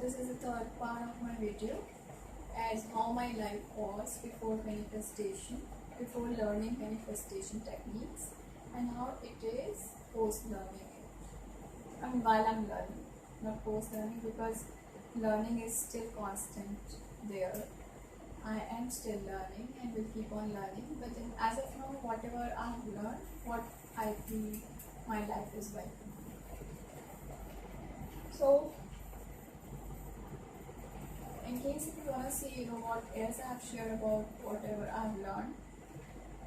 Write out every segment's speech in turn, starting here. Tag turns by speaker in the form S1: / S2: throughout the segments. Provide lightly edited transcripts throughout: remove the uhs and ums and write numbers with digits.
S1: this is the third part of my video as how my life was before manifestation, before learning manifestation techniques, and how it is post learning it. I mean, while I'm learning, not post learning, because learning is still constant there. I am still learning and will keep on learning, but then as of now, whatever I have learned, what I feel my life is like. So, in case if you want to see, what else I have shared about whatever I have learned,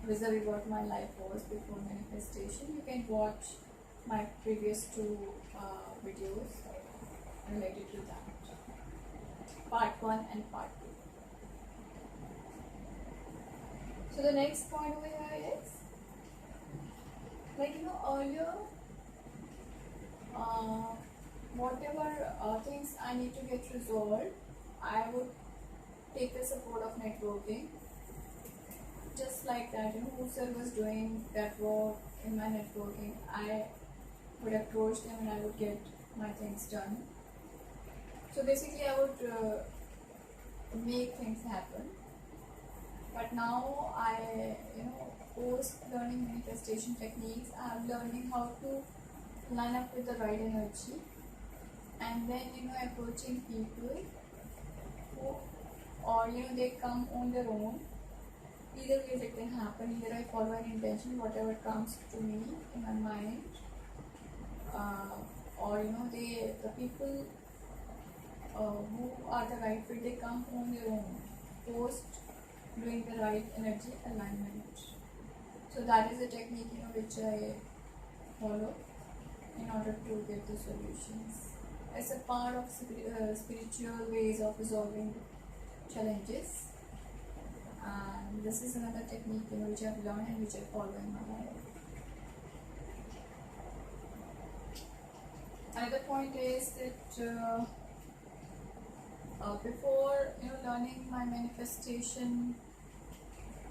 S1: vis-a-vis what my life was before manifestation, you can watch my previous two videos related to that, part 1 and part 2. So the next point over here is, earlier, whatever things I need to get resolved, I would take the support of networking. Just like that, whoever was doing that work in my networking, I would approach them and I would get my things done. So basically, I would make things happen. But now post learning manifestation techniques, I'm learning how to line up with the right energy, and then approaching people who, or they come on their own. Either ways it can happen. Either I follow an intention, whatever comes to me in my mind, or the people who are the right fit, they come on their own post doing the right energy alignment. So that is the technique which I follow in order to get the solutions. As a part of spiritual ways of resolving challenges, and this is another technique which I've learned and which I follow in my life. Another point is that before learning my manifestation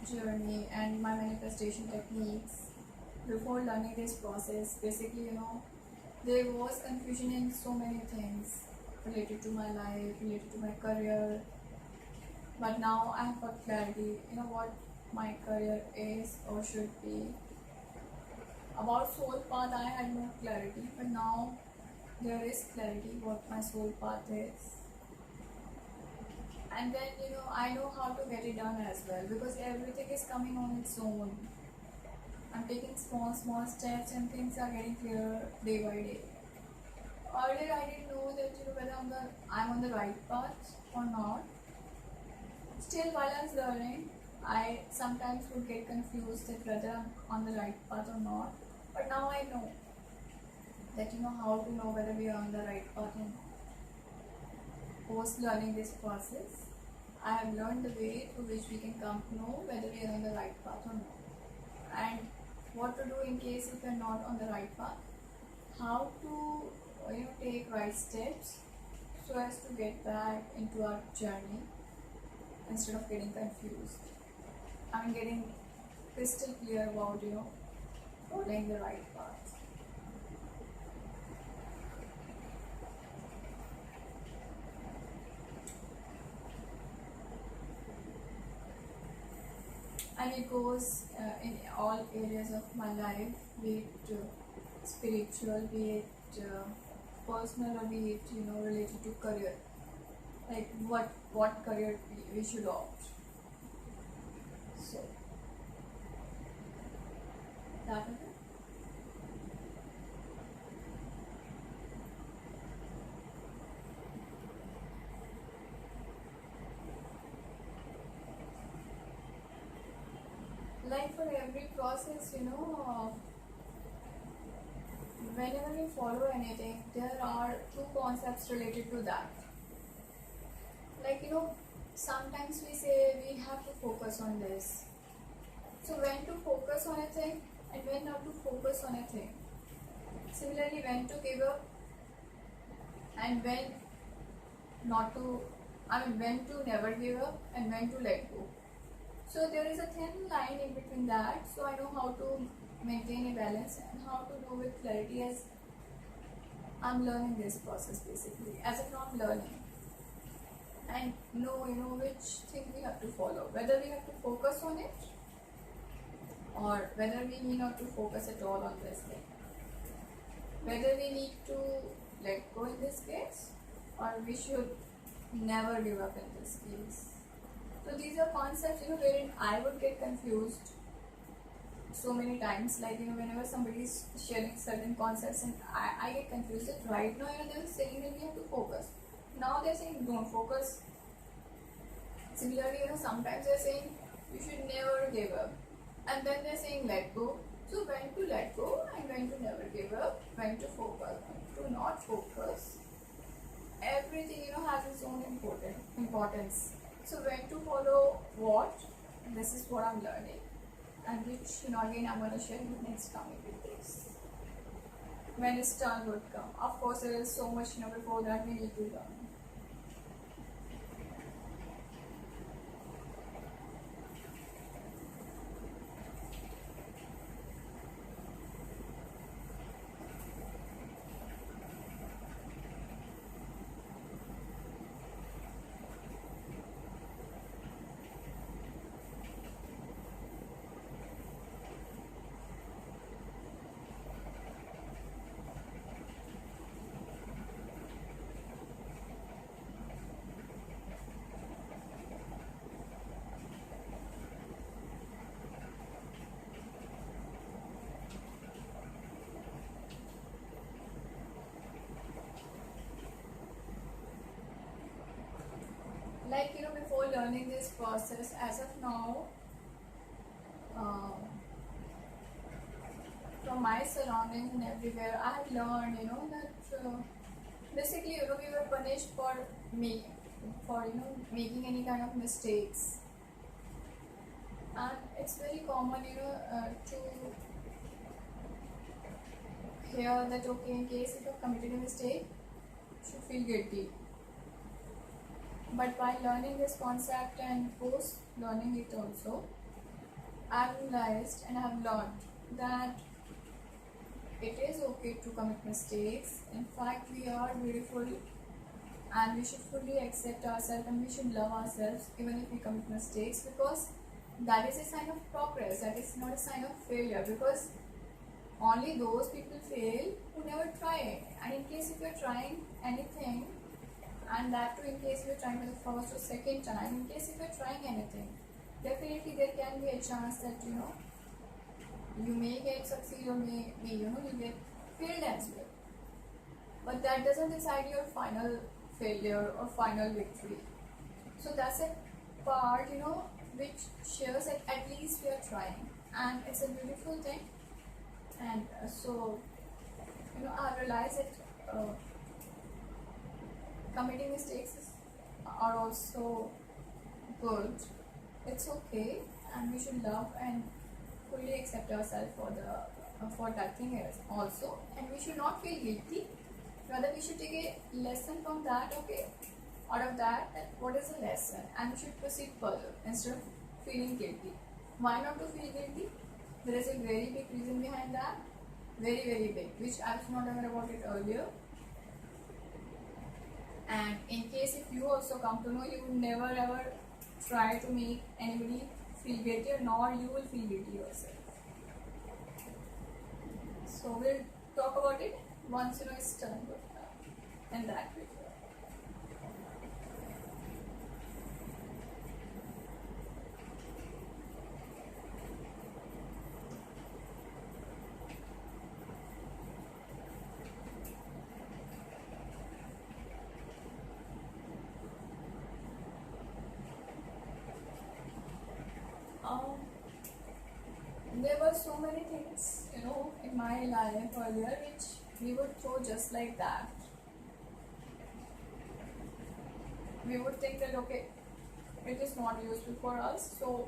S1: journey and my manifestation techniques, before learning this process, basically there was confusion in so many things related to my life, related to my career. But now I have got clarity, what my career is or should be. About soul path, I had no clarity, but now there is clarity what my soul path is. And then I know how to get it done as well, because everything is coming on its own. I'm taking small steps and things are getting clearer day by day. Earlier I didn't know that whether I'm on the right path or not. Still, while I was learning, I sometimes would get confused that whether I'm on the right path or not. But now I know that how to know whether we are on the right path or not. Post learning this process, I have learned the way through which we can come to know whether we are on the right path or not, and what to do in case if we are not on the right path. How to take right steps so as to get back into our journey instead of getting confused. I mean, getting crystal clear about following the right path. And it goes in all areas of my life, be it spiritual, be it personal, or be it related to career. Like what career we should opt. So that is it. Like for every process, whenever we follow anything, there are two concepts related to that. Like sometimes we say we have to focus on this. So when to focus on a thing and when not to focus on a thing. Similarly, when to give up and when not to, when to never give up and when to let go. So there is a thin line in between that. So I know how to maintain a balance and how to do with clarity as I'm learning this process basically. As of now I'm learning. and know, which thing we have to follow, whether we have to focus on it or whether we need not to focus at all on this thing, whether we need to let go in this case or we should never give up in this case. So these are concepts, wherein I would get confused so many times, like, whenever somebody is sharing certain concepts and I get confused that right now, they're saying that we have to focus. Now they're saying don't focus. Similarly, sometimes they're saying you should never give up. And then they're saying let go. So when to let go and when to never give up, when to focus, when to not focus. Everything, has its own importance. So when to follow what, this is what I'm learning. And which, again, I'm going to share in the next coming videos. When its turn would come. Of course, there is so much, before that we need to learn. Like, before learning this process, as of now, from my surroundings and everywhere, I have learned, that basically, we were punished for making any kind of mistakes. And it's very common, to hear that, okay, in case if you have committed a mistake, you should feel guilty. But by learning this concept and post learning it also, I've realized and I've learned that it is okay to commit mistakes. In fact, we are beautiful and we should fully accept ourselves and we should love ourselves even if we commit mistakes, because that is a sign of progress, that is not a sign of failure, because only those people fail who never try. And in case if you're trying anything, and that too in case you're trying for the first or second time, in case if you're trying anything, definitely there can be a chance that you may get succeed or may you get failed as well. But that doesn't decide your final failure or final victory. So that's a part which shows that at least we are trying, and it's a beautiful thing. And so I realized that committing mistakes are also good. It's okay, and we should love and fully accept ourselves for that thing also. And we should not feel guilty. Rather, we should take a lesson from that. Okay, out of that, what is the lesson, and we should proceed further instead of feeling guilty. Why not to feel guilty? There is a very big reason behind that. Very, very big, which I was not aware about it earlier. And in case if you also come to know, you will never ever try to make anybody feel guilty, nor you will feel guilty yourself. So we'll talk about it once it's done in that video. There were so many things, in my life earlier which we would throw just like that. We would think that, okay, it is not useful for us, so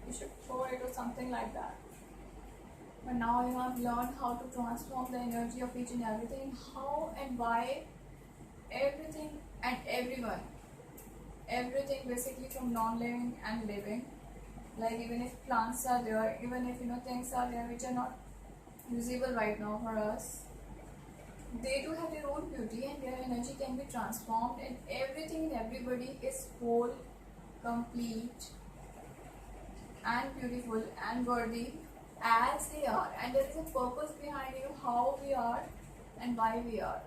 S1: we should throw it or something like that. But now, I've learned how to transform the energy of each and everything, how and why everything and everyone, everything basically from non-living and living. Like even if plants are there, even if things are there which are not visible right now for us, they do have their own beauty, and their energy can be transformed, and everything and everybody is whole, complete, and beautiful and worthy as they are, and there is a purpose behind how we are and why we are.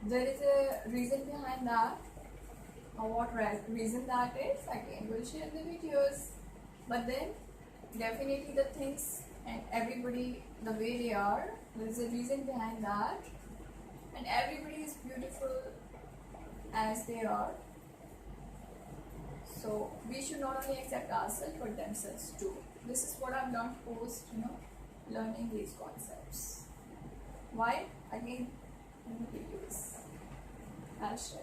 S1: There is a reason behind that. What reason that is, again we'll share in the videos. But then definitely the things and everybody the way they are, there is a reason behind that, and everybody is beautiful as they are. So we should not only accept ourselves but themselves too. This is what I've learned post learning these concepts. Why? Again in the videos I'll share.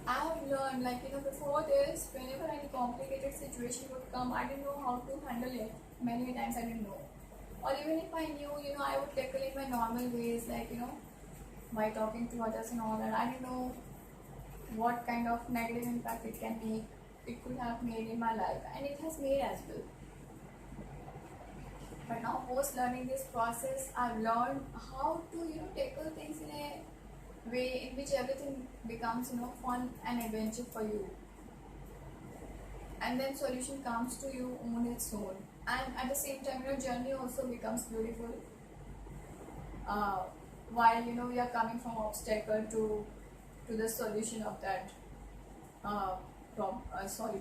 S1: I have learned, like before this, whenever any complicated situation would come, I didn't know how to handle it. Many times I didn't know. Or even if I knew, I would tackle it my normal ways, like by talking to others and all that. I didn't know what kind of negative impact it can make, it could have made in my life, and it has made as well. But now, post learning this process, I've learned how to tackle things in a way in which everything becomes fun and adventure for you, and then solution comes to you on its own, and at the same time journey also becomes beautiful, uh, while we are coming from obstacle to the solution of that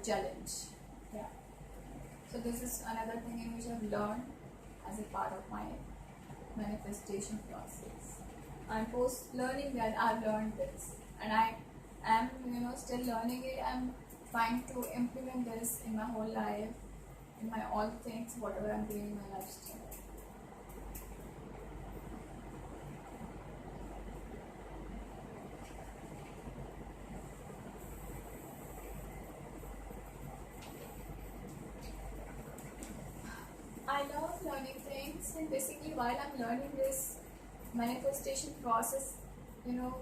S1: challenge. Yeah. So this is another thing in which I've learned as a part of my manifestation process. And post learning that, I've learned this, and I am still learning it. I'm trying to implement this in my whole life, in my all things, whatever I'm doing in my lifestyle. I love learning things, and basically while I'm learning this manifestation process, you know,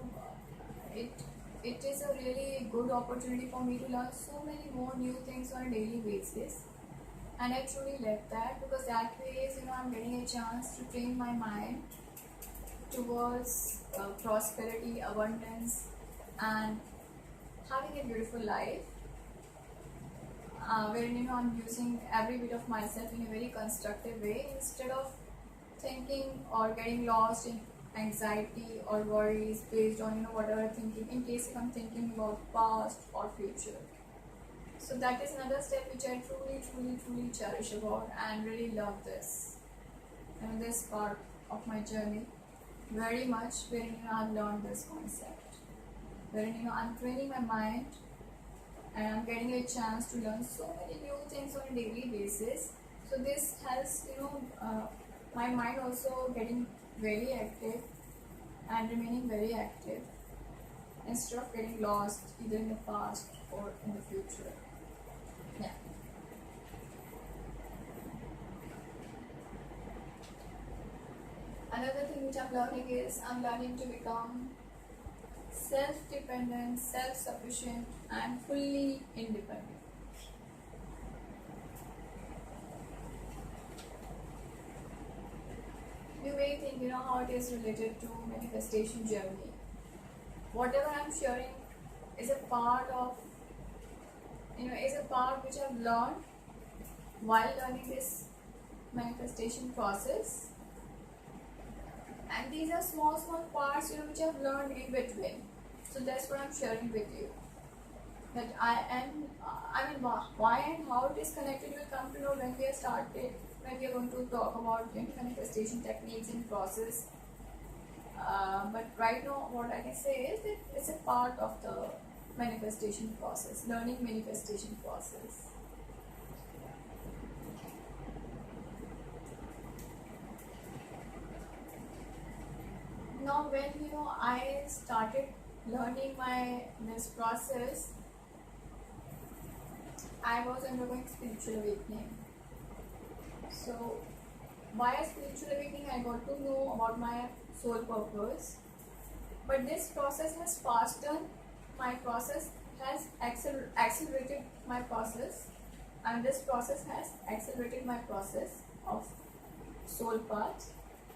S1: it is a really good opportunity for me to learn so many more new things on a daily basis, and I truly love that, because that way is I'm getting a chance to train my mind towards prosperity, abundance, and having a beautiful life, wherein I'm using every bit of myself in a very constructive way, instead of thinking or getting lost in anxiety or worries based on whatever thinking, in case if I'm thinking about past or future. So that is another step which I truly cherish about, and really love this this part of my journey very much, wherein I've learned this concept, wherein I'm training my mind, and I'm getting a chance to learn so many new things on a daily basis. So this helps my mind also getting very active and remaining very active, instead of getting lost either in the past or in the future. Yeah. Another thing which I'm learning is I'm learning to become self-dependent, self-sufficient, and fully independent. You may think how it is related to manifestation journey. Whatever I'm sharing is a part of is a part which I've learned while learning this manifestation process, and these are small parts which I've learned in between. So that's what I'm sharing with you, that why and how it is connected, you will come to know when we are going to talk about manifestation techniques and process. But right now what I can say is that it's a part of the manifestation process, learning manifestation process. Now when I started learning this process, I was undergoing spiritual awakening. So via spiritual awakening, I got to know about my soul purpose. But this process has fastened my process, has accelerated my process, and this process has accelerated my process of soul path,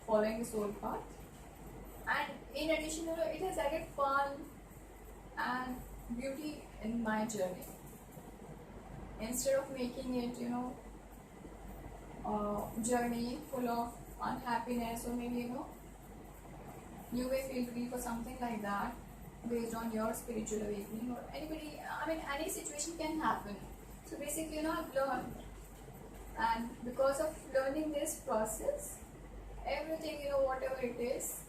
S1: following the soul path. And in addition, it has added fun and beauty in my journey. Instead of making it, journey full of unhappiness, or maybe you may feel grief or something like that based on your spiritual awakening, or anybody, any situation can happen. So basically, I've learned, and because of learning this process, everything, whatever it is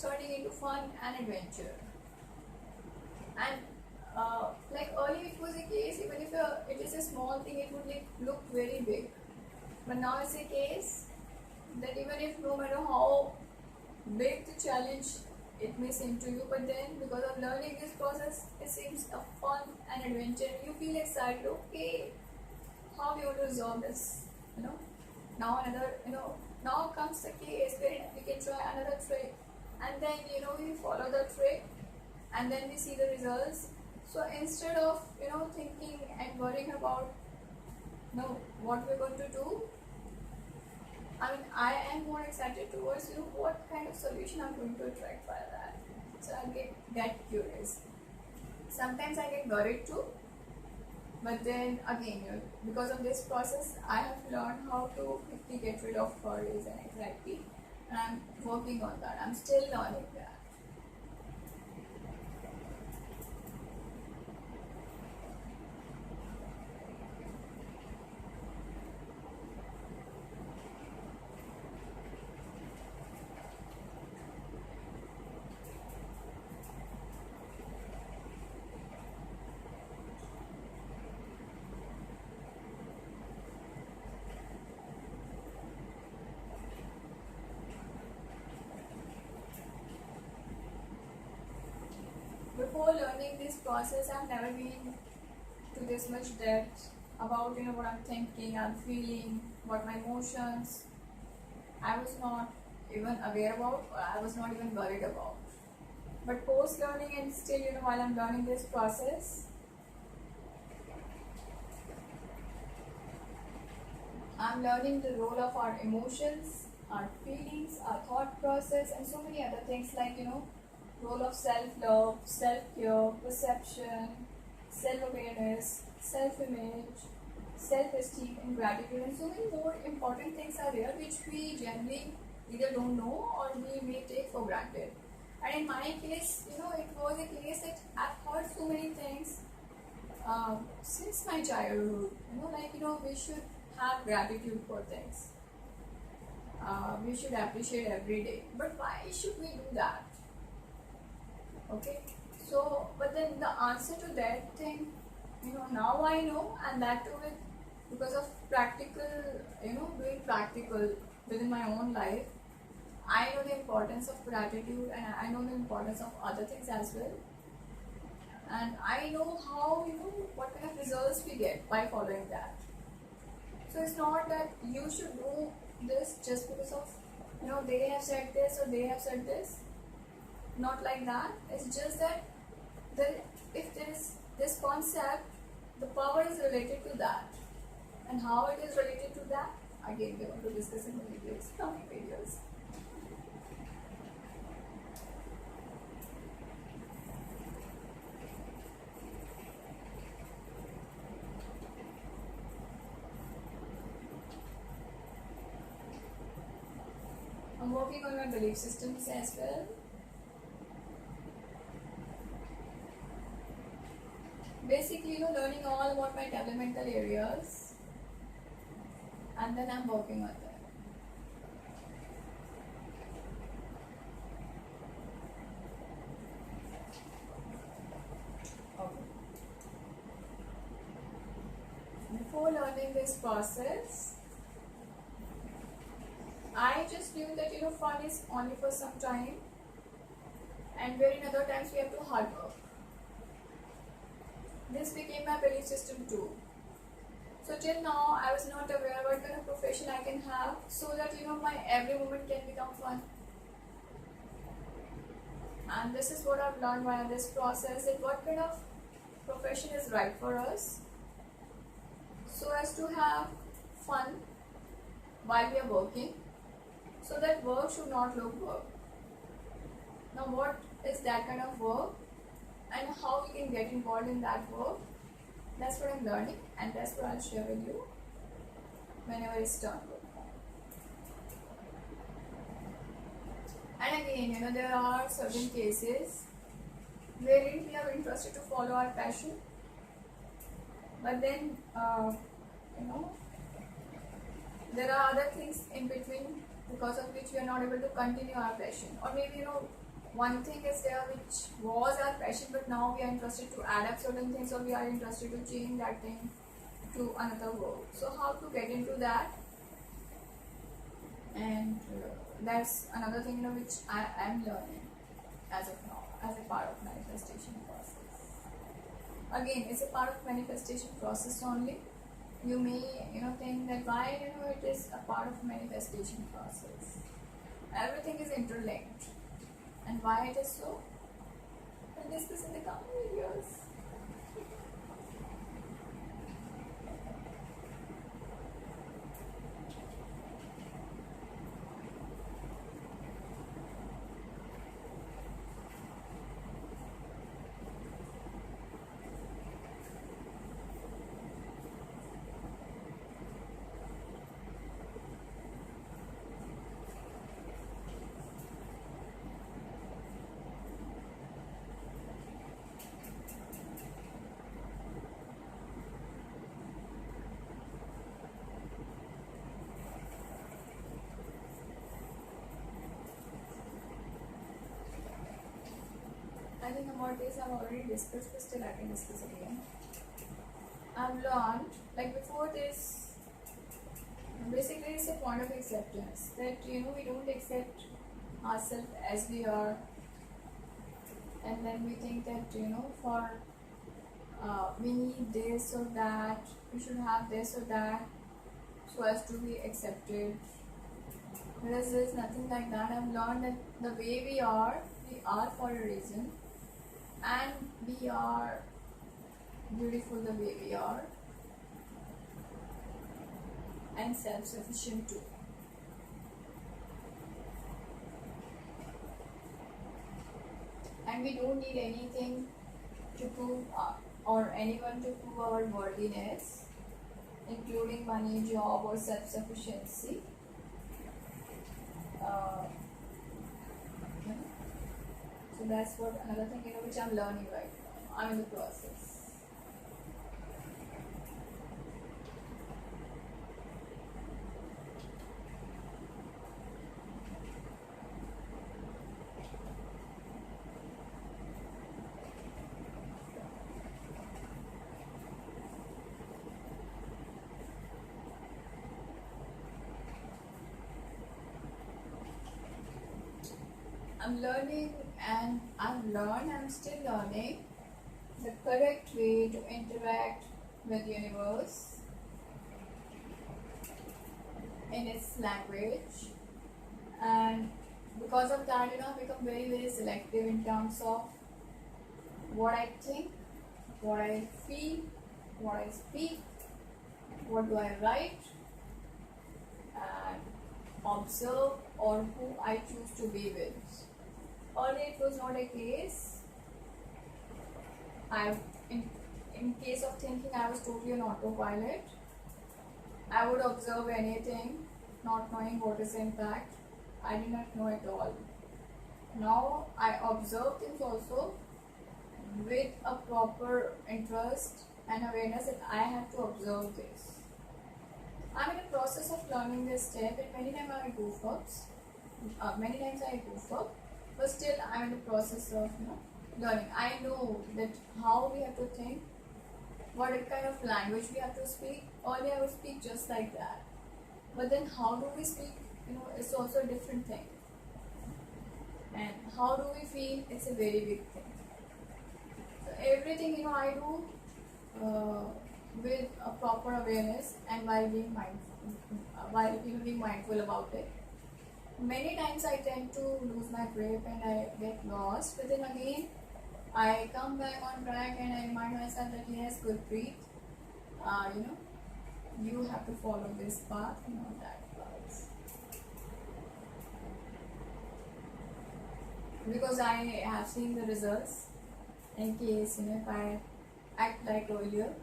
S1: turning into fun and adventure. And like earlier it was a case, even if it is a small thing, it would look very big. But now it's a case that even if no matter how big the challenge it may seem to you, but then because of learning this process, it seems a fun and adventure. You feel excited. Okay, how we want to resolve this? Now another, now comes the case where we can try another trick, and then we follow the trick, and then we see the results. So instead of thinking and worrying about what we're going to do, I am more excited towards what kind of solution I'm going to attract by that. So I get curious. Sometimes I get worried too, but then again, because of this process, I have learned how to quickly get rid of worries and anxiety, and I'm working on that. I'm still learning that. Before learning this process, I've never been to this much depth about what I'm thinking, I'm feeling, what my emotions. I was not even aware about, or I was not even worried about. But post learning, and still while I'm learning this process, I'm learning the role of our emotions, our feelings, our thought process, and so many other things like role of self-love, self-care, perception, self-awareness, self-image, self-esteem, and gratitude, and so many more important things are there which we generally either don't know or we may take for granted. And in my case, it was a case that I've heard so many things since my childhood. We should have gratitude for things. We should appreciate every day. But why should we do that? Okay, so but then the answer to that thing, now I know, and that too because of practical, doing practical within my own life. I know the importance of gratitude, and I know the importance of other things as well. And I know how, what kind of results we get by following that. So it's not that you should do this just because of, they have said this or they have said this. Not like that. It's just that if there is this concept, the power is related to that. And how it is related to that, again, we want to discuss in the videos, coming videos. I'm working on my belief systems as well. Basically, learning all about my developmental areas, and then I'm working on that. Okay. Before learning this process, I just knew that fun is only for some time, and wherein other times we have to hard work. This became my belief system too. So till now I was not aware what kind of profession I can have, so that my every moment can become fun. And this is what I've learned via this process, that what kind of profession is right for us, so as to have fun while we are working, so that work should not look work. Now what is that kind of work and how we can get involved in that work, that's what I'm learning, and that's what I'll share with you whenever it's done. And again, there are certain cases wherein we are interested to follow our passion, but then there are other things in between because of which we are not able to continue our passion. Or maybe one thing is there which was our passion, but now we are interested to add up certain things, or we are interested to change that thing to another work. So how to get into that, and that's another thing which I am learning as of now, as a part of manifestation process. Again, it's a part of manifestation process only. You may think that why it is a part of manifestation process. Everything is interlinked, and why it is so, we'll discuss in the coming videos. I think about this I've already discussed, but still I can discuss again. I've learned, like before this, basically it's a point of acceptance, that we don't accept ourselves as we are, and then we think that for we need this or that, we should have this or that so as to be accepted. Whereas there is nothing like that. I've learned that the way we are for a reason, and we are beautiful the way we are, and self-sufficient too. And we don't need anything to prove or anyone to prove our worthiness, including money, job, or self-sufficiency. So that's what another thing which I'm learning right now. I'm in the process. I'm learning, and I'm still learning the correct way to interact with the universe in its language, and because of that I've become very, very selective in terms of what I think, what I feel, what I speak, what do I write, and observe, or who I choose to be with. Earlier it was not a case. In case of thinking, I was totally on autopilot. I would observe anything, not knowing what is the impact. I did not know at all. Now I observe things also with a proper interest and awareness that I have to observe this. I'm in the process of learning this step, and many times I goof up, but still I'm in the process of learning. I know that how we have to think, what kind of language we have to speak. Earlier I would speak just like that, but then how do we speak? It's also a different thing. And how do we feel? It's a very big thing. So everything I do with a proper awareness and while being mindful, being mindful about it. Many times I tend to lose my grip and I get lost, but then again I come back on track and I remind myself that yes, good breathe. You know, you have to follow this path, not that path. Because I have seen the results. In case if I act like earlier,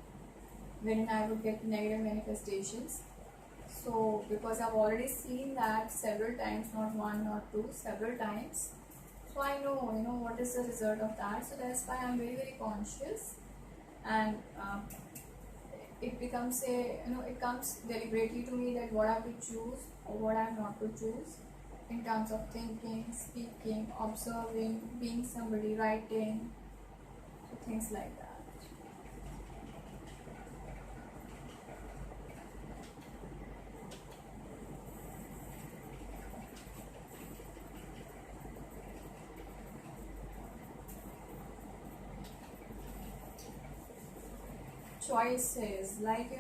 S1: when I would get negative manifestations. So because I've already seen that several times, not one, not two, several times. So I know, what is the result of that. So that's why I'm very, very conscious, and it becomes it comes deliberately to me that what I have to choose or what I have not to choose in terms of thinking, speaking, observing, being somebody, writing, so things like that. Choices, like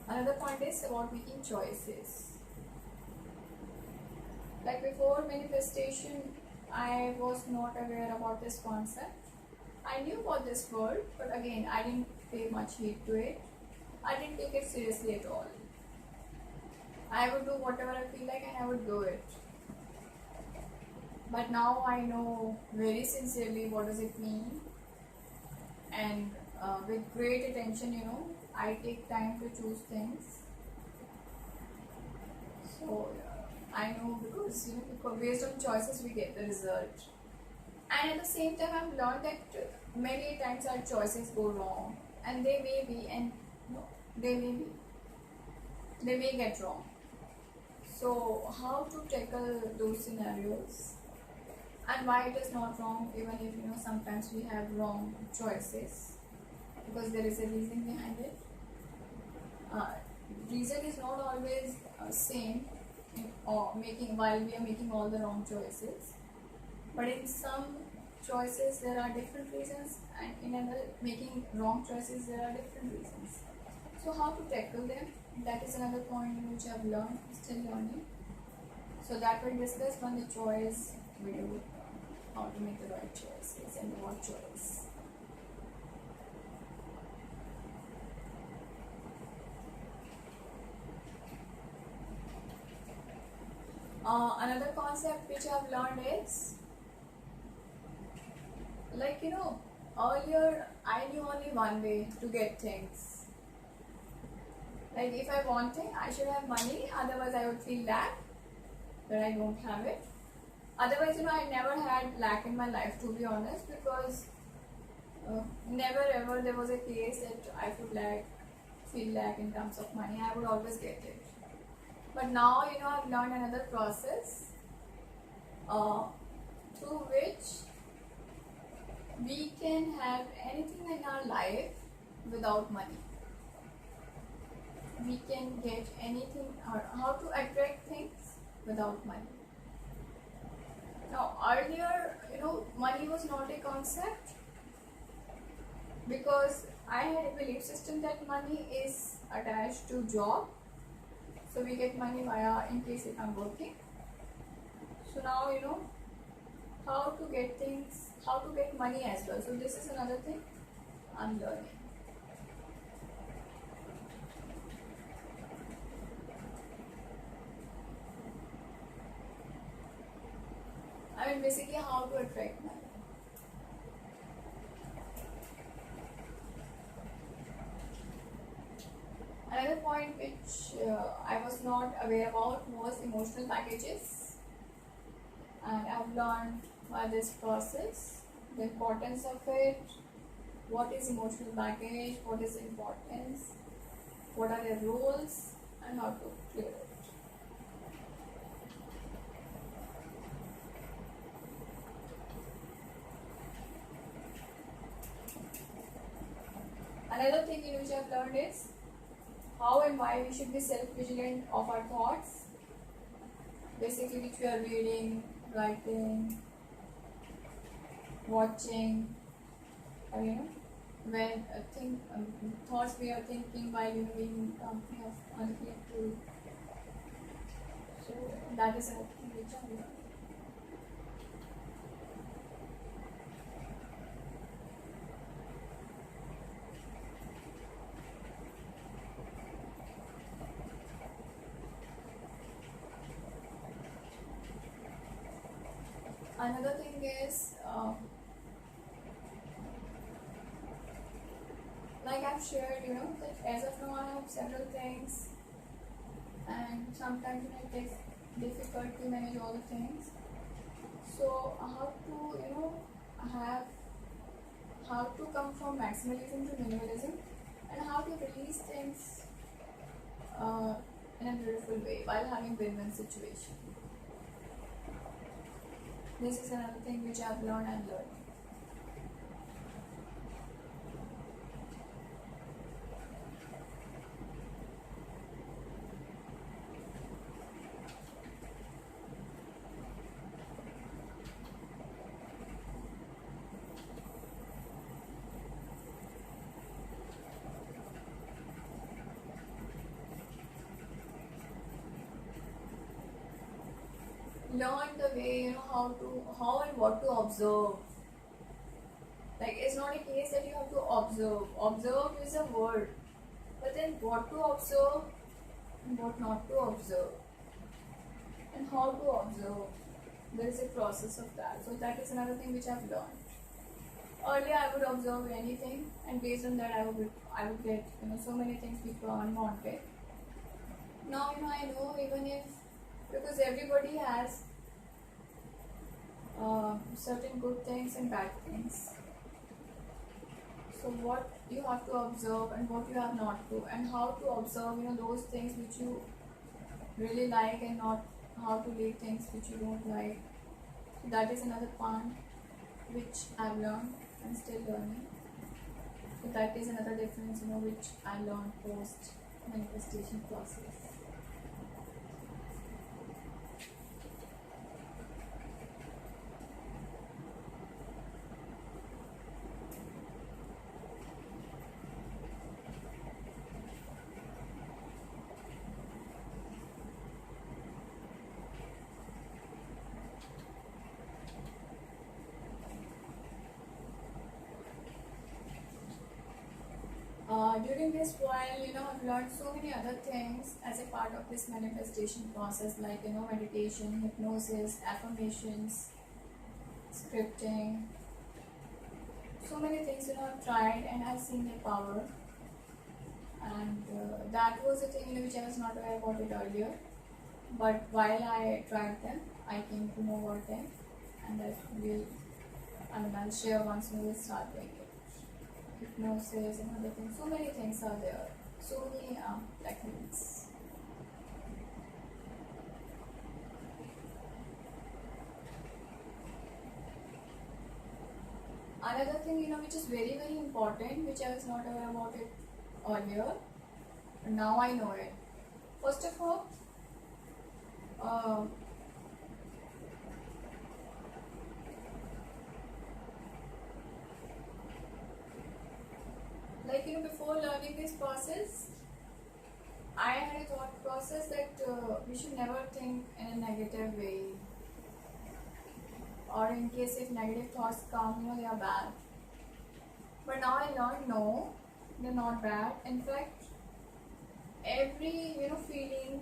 S1: another point is about making choices. Like before manifestation, I was not aware about this concept. I knew about this word, but again, I didn't pay much heed to it. I didn't take it seriously at all. I would do whatever I feel like and I would do it. But now I know very sincerely what does it mean, and with great attention, I take time to choose things. So I know because because based on choices we get the result. And at the same time, I've learned that many times our choices go wrong, and they may be, and they may be, they may get wrong. So how to tackle those scenarios, and why it is not wrong, even if sometimes we have wrong choices, because there is a reason behind it. Reason is not always same or making while we are making all the wrong choices, but in some choices there are different reasons, and in another making wrong choices there are different reasons. So how to tackle them, that is another point in which I've learned, still learning. So that we'll discuss on the choice video, how to make the right choices and what choice. Another concept which I've learned is, like earlier I knew only one way to get things. Like if I want thing, I should have money, otherwise I would feel lack that I don't have it. Otherwise, I never had lack in my life, to be honest, because never ever there was a case that I could feel lack in terms of money. I would always get it. But now, I've learned another process through which we can have anything in our life without money. We can get anything, or how to attract things without money. Now, earlier, money was not a concept, because I had a belief system that money is attached to job. So we get money via, in case if I'm working. So now how to get things, how to get money as well. So this is another thing I'm learning. I mean basically how to attract money. Another point which I was not aware about was emotional packages, and I've learned by this process the importance of it, what is emotional baggage, what is importance, what are their roles, and how to clear it. Another thing in which I've learned is how and why we should be self-vigilant of our thoughts, basically which we are reading, writing, watching, or when thoughts we are thinking while being in company of unclean food. So that is another thing which I learned. Another thing is, like I've shared, that as of now I have several things, and sometimes it takes difficult to manage all the things. So how to, have how to come from maximalism to minimalism, and how to release things in a beautiful way while having win-win situation. This is another thing which I've learned and learned. Learn the way, how and what to observe. Like, it's not a case that you have to observe. Observe is a word, but then what to observe and what not to observe, and how to observe. There is a process of that. So that is another thing which I've learned. Earlier, I would observe anything, and based on that, I would get so many things which were unwanted. Now I know, even if, because everybody has certain good things and bad things. So what you have to observe and what you have not to, and how to observe those things which you really like, and not how to leave things which you don't like. So that is another part which I've learned and still learning. So that is another difference which I learned post manifestation process. During this while, I've learned so many other things as a part of this manifestation process, like meditation, hypnosis, affirmations, scripting. So many things I've tried and I've seen their power, and that was a thing which I was not aware about it earlier. But while I tried them, I came to know about them, and I'll share once we will start doing it. Hypnosis and other things. So many things are there. So many techniques. Another thing, which is very, very important, which I was not aware about it earlier. Now I know it. First of all, before learning this process, I had a thought process that we should never think in a negative way, or in case if negative thoughts come, they are bad. But now I learned, no, they're not bad. In fact, every feeling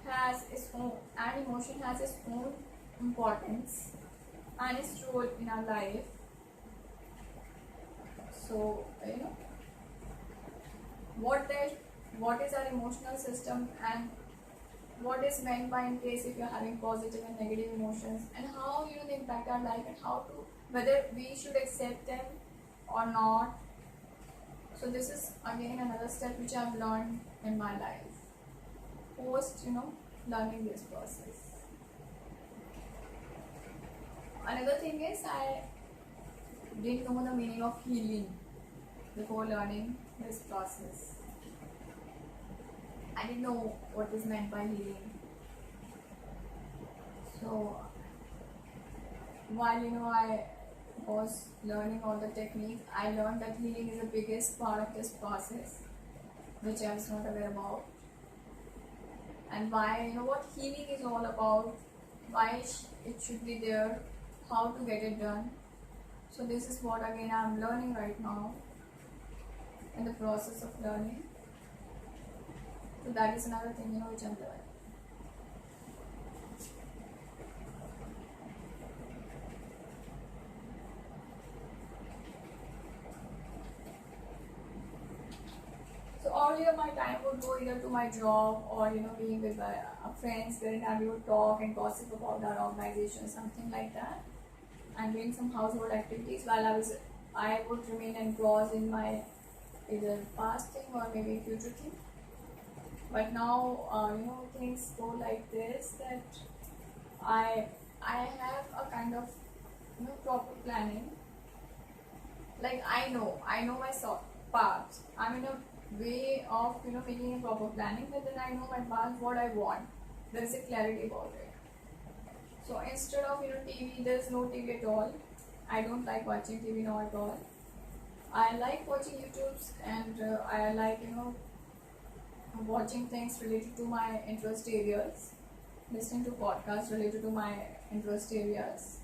S1: has its own, and emotion has its own importance and its role in our life. So what is our emotional system, and what is meant by in case if you're having positive and negative emotions, and how they impact our life, and how to, whether we should accept them or not. So this is again another step which I've learned in my life post learning this process. Another thing is, I didn't know the meaning of healing before learning this process. I didn't know what is meant by healing. So while was learning all the techniques, I learned that healing is the biggest part of this process, which I was not aware about. And why, what healing is all about, why it should be there, how to get it done. So this is what again I'm learning right now, in the process of learning. So that is another thing, which I'm learning. So earlier my time would go either to my job or being with my friends, wherein we would talk and gossip about our organization, something like that, and doing some household activities while I would remain engrossed in my either past thing or maybe future thing. But now things go like this, that I have a kind of proper planning. Like I know my path. I'm in a way of making a proper planning, but then I know my path, what I want. There is a clarity about it. So instead of TV, there's no TV at all. I don't like watching TV now at all. I like watching YouTubes, and I like watching things related to my interest areas, listening to podcasts related to my interest areas,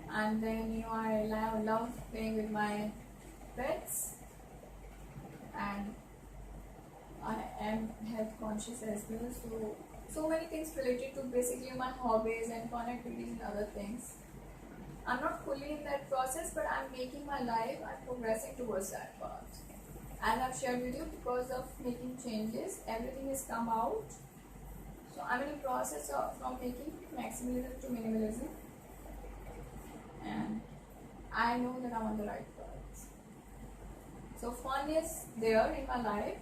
S1: and then I love playing with my pets, and I am health conscious as well. So many things related to basically my hobbies and fun activities and other things. I'm not fully in that process, but I'm making my life, I'm progressing towards that path. As I've shared with you, because of making changes, everything has come out. So I'm in the process of from making maximalism to minimalism, and I know that I'm on the right path. So fun is there in my life,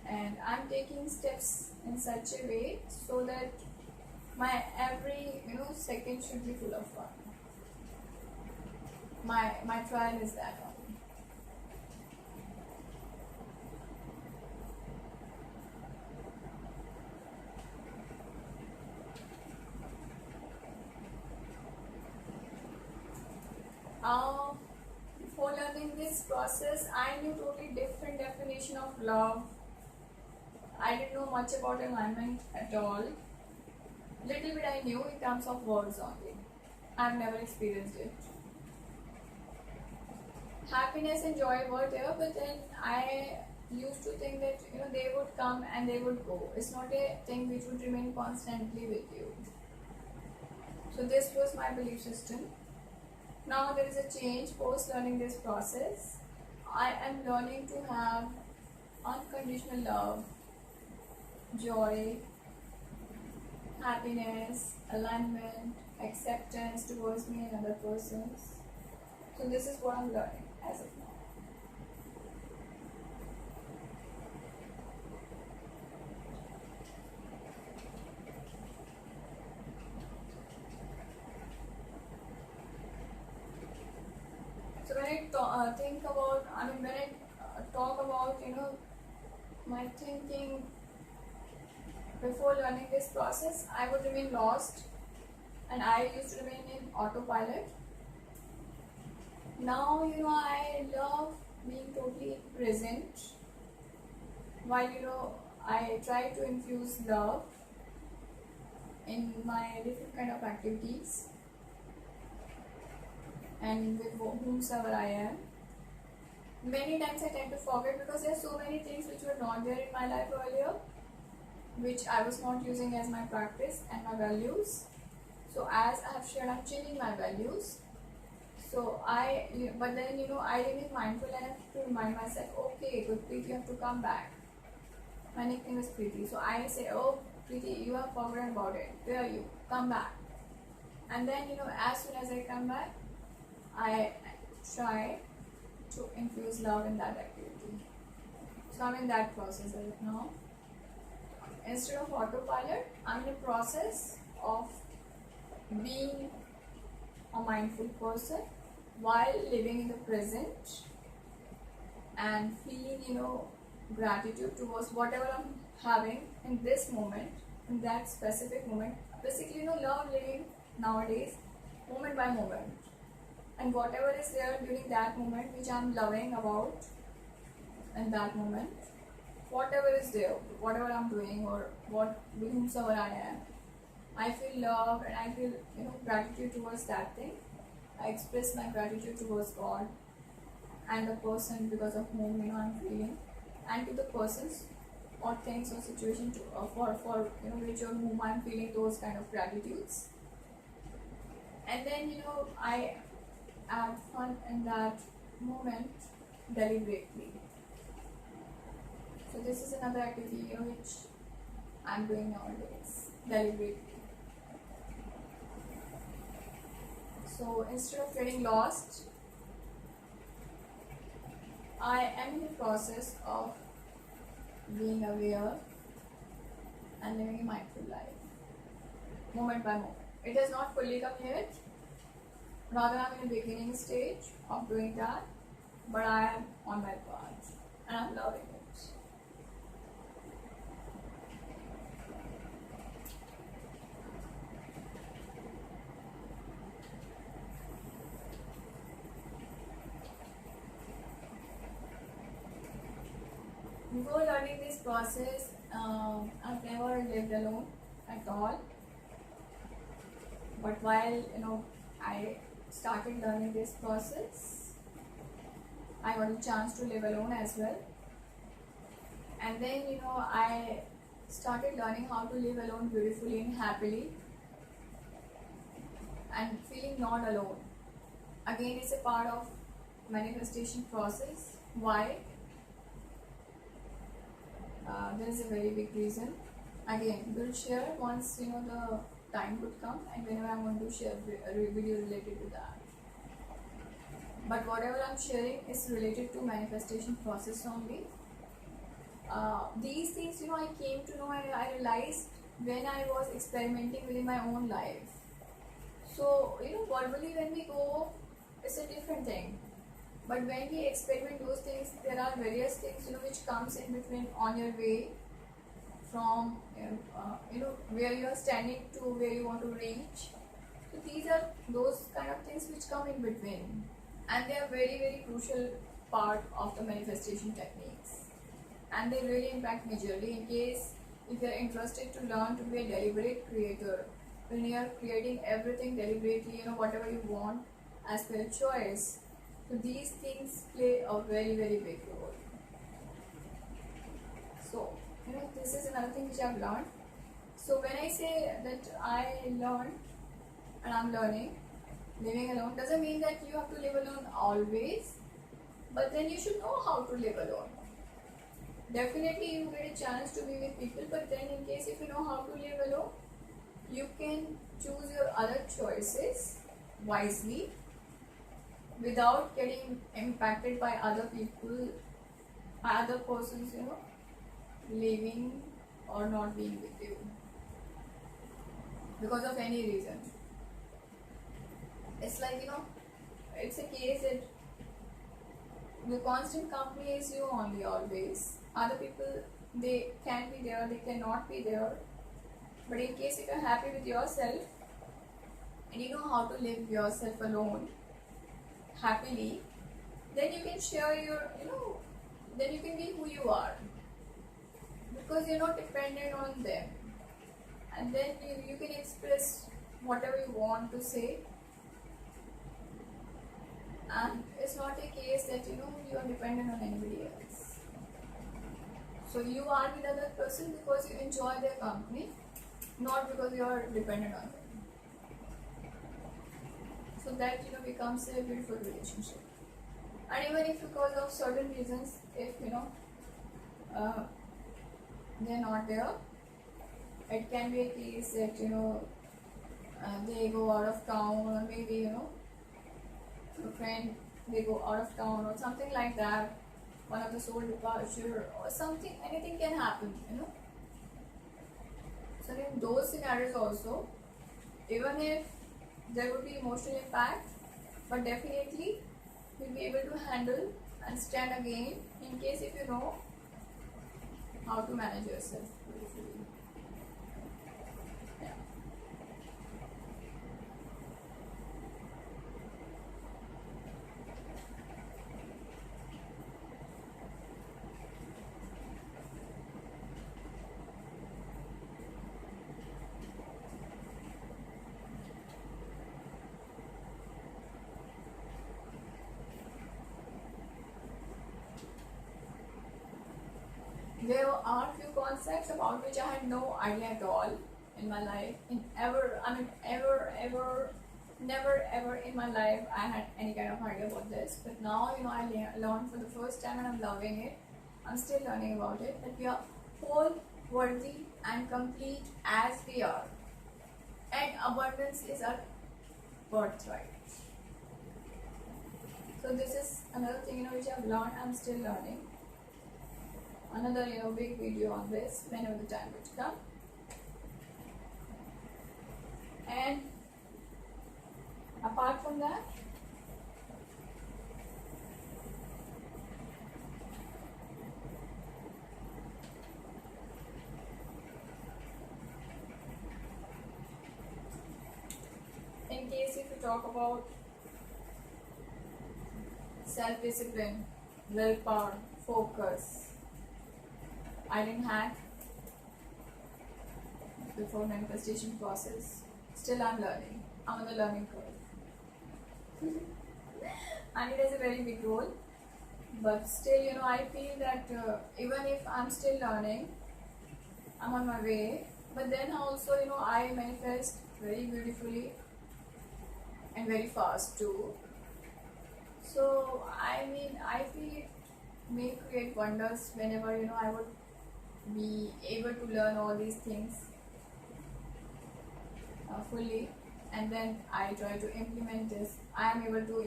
S1: and I'm taking steps in such a way so that my every second should be full of fun. My trial is that only. Before learning this process, I knew totally different definition of love. I didn't know much about environment at all. Little bit I knew in terms of words only. I've never experienced it. Happiness and joy were there, but then I used to think that they would come and they would go. It's not a thing which would remain constantly with you. So this was my belief system. Now there is a change post learning this process. I am learning to have unconditional love, joy, happiness, alignment, acceptance towards me and other persons. So this is what I'm learning as of now. So when I think about, when I talk about, my thinking before learning this process, I would remain lost, and I used to remain in autopilot. Now, I love being totally present, while, I try to infuse love in my different kind of activities and with whomsoever I am. Many times I tend to forget because there are so many things which were not there in my life earlier, which I was not using as my practice and my values. So as I have shared, I'm changing my values. So but then I remain mindful and I have to remind myself, okay, good Preeti, you have to come back. My nickname is Preeti. So I say, oh Preeti, you have forgotten about it. Where are you? Come back. And then as soon as I come back, I try to infuse love in that activity. So I'm in that process right now. Instead of autopilot, I'm in the process of being a mindful person while living in the present and feeling gratitude towards whatever I'm having in this moment, in that specific moment. Basically love living nowadays, moment by moment. And whatever is there during that moment which I'm loving about in that moment, whatever is there, whatever I'm doing or what with whomsoever I am, I feel love and I feel gratitude towards that thing. I express my gratitude towards God and the person because of whom I'm feeling, and to the persons or things or situation to for which or whom I'm feeling those kind of gratitudes. And then I add fun in that moment deliberately. So this is another activity which I'm doing nowadays deliberately. So instead of getting lost, I am in the process of being aware and living a mindful life, moment by moment. It has not fully come yet. Rather, I'm in the beginning stage of doing that, but I am on my path and I'm loving it. Before learning this process, I've never lived alone at all. But while I started learning this process, I got a chance to live alone as well. And then I started learning how to live alone beautifully and happily and feeling not alone. Again, it's a part of manifestation process. Why? There is a very big reason. Again, we'll share once the time would come, and whenever I'm going to share a video related to that. But whatever I'm sharing is related to manifestation process only. These things I came to know and I realized when I was experimenting within my own life. So verbally when we go, it's a different thing. But when we experiment those things, there are various things which comes in between on your way from where you are standing to where you want to reach. So these are those kind of things which come in between, and they are very, very crucial part of the manifestation techniques, and they really impact majorly. In case if you are interested to learn to be a deliberate creator, when you are creating everything deliberately, whatever you want as per choice. So these things play a very, very big role. So this is another thing which I've learned. So when I say that I learned and I'm learning, living alone doesn't mean that you have to live alone always, but then you should know how to live alone. Definitely you get a chance to be with people, but then in case if you know how to live alone, you can choose your other choices wisely without getting impacted by other people, by other persons, leaving or not being with you because of any reason. It's like it's a case that the constant company is you only always. Other people, they can be there, they cannot be there. But in case if you're happy with yourself and you know how to live yourself alone happily, then you can share your then you can be who you are, because you're not dependent on them, and then you can express whatever you want to say, and it's not a case that you are dependent on anybody else. So you are with other person because you enjoy their company, not because you are dependent on them. So that becomes a beautiful relationship. And even if because of certain reasons, if they're not there, it can be a case that they go out of town, or maybe a friend, they go out of town or something like that, one of the soul departure or something, anything can happen. So in those scenarios also, even if there would be emotional impact, but definitely you'll be able to handle and stand again in case if you know how to manage yourself. Yeah. there are few concepts about which I had no idea at all in my life. Never ever in my life I had any kind of idea about this. But now, I learned for the first time and I'm loving it. I'm still learning about it. That we are whole, worthy, and complete as we are. And abundance is our birthright. So this is another thing, which I've learned. I'm still learning. Another, big video on this whenever the time would come. And apart from that, in case if you talk about self-discipline, willpower, focus, I didn't have before manifestation process. Still I'm learning. I'm on the learning curve. And it has a very big role. But still, I feel that even if I'm still learning, I'm on my way. But then also, I manifest very beautifully and very fast too. So, I feel it may create wonders whenever, I would be able to learn all these things fully, and then I try to implement this. I am able to,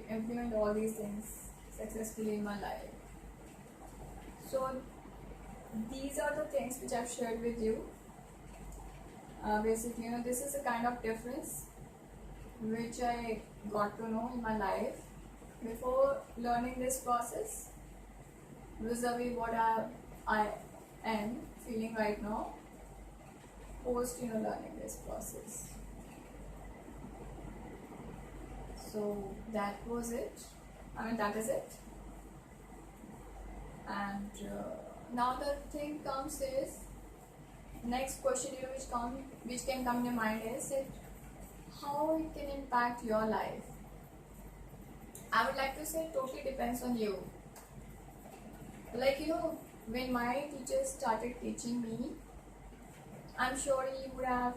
S1: implement all these things successfully in my life. So, these are the things which I've shared with you. Basically, this is a kind of difference which I got to know in my life before learning this process vis-a-vis what I am feeling right now post learning this process. So that was it. That is it. And now the thing comes is, next question which can come in your mind is that how it can impact your life. I would like to say it totally depends on you. Like, when my teachers started teaching me, I'm sure he would have,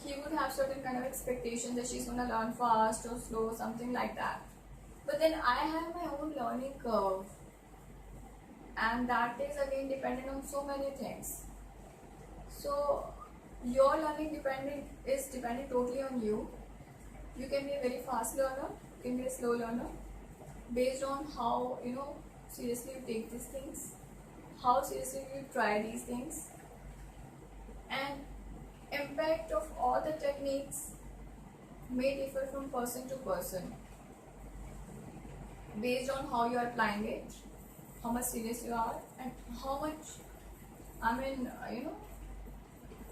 S1: he would have certain kind of expectations that she's gonna learn fast or slow, something like that. But then I have my own learning curve, and that is again dependent on so many things. So your learning is dependent totally on you. You can be a very fast learner, you can be a slow learner, based on how seriously you take these things, how seriously you try these things, and impact of all the techniques may differ from person to person based on how you are applying it, how much serious you are, and how much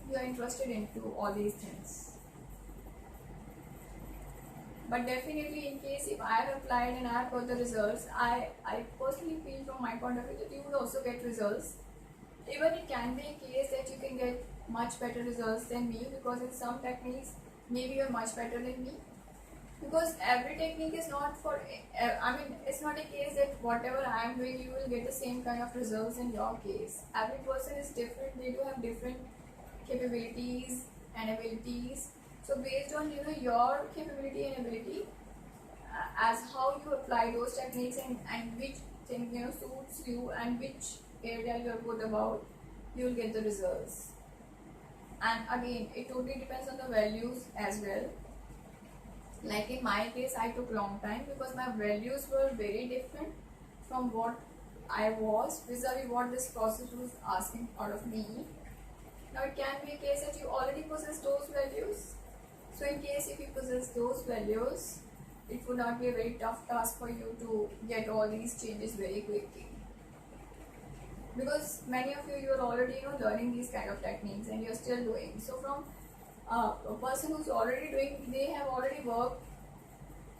S1: you are interested into all these things. But definitely, in case if I have applied and I have got the results, I personally feel from my point of view that you would also get results. Even it can be a case that you can get much better results than me, because in some techniques maybe you are much better than me. Because every technique is not for, it's not a case that whatever I am doing you will get the same kind of results in your case. Every person is different, they do have different capabilities and abilities. So based on your capability and ability, as how you apply those techniques and which thing suits you and which area you are good about, you will get the results. And again, it totally depends on the values as well. Like in my case, I took long time because my values were very different from what I was vis-a-vis what this process was asking out of me. Now it can be a case that you already possess those values. So in case if you possess those values, it would not be a very tough task for you to get all these changes very quickly. Because many of you are already learning these kind of techniques and you're still doing. So from a person who's already doing, they have already worked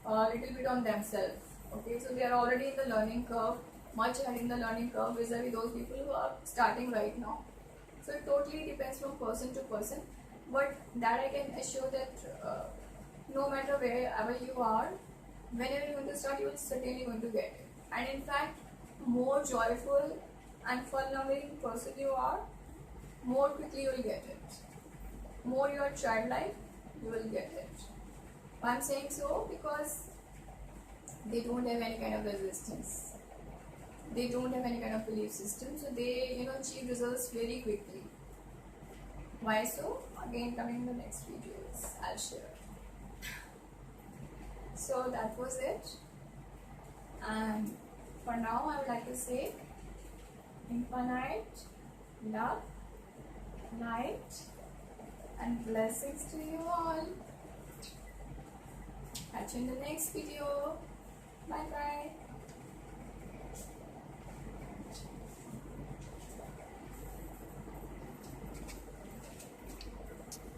S1: a little bit on themselves. Okay, so they are already in the learning curve, much ahead in the learning curve vis-a-vis those people who are starting right now. So it totally depends from person to person, but that I can assure that no matter wherever you are, whenever you're going to start, you will certainly going to get it. And in fact, more joyful and fun-loving person you are, more quickly you will get it. More you are childlike, you will get it. Why I'm saying so? Because they don't have any kind of resistance. They don't have any kind of belief system, so they achieve results very quickly. Why so? Again, coming in the next videos, I'll share. So that was it, and for now I would like to say infinite love, light and blessings to you all. Catch you in the next video. Bye bye.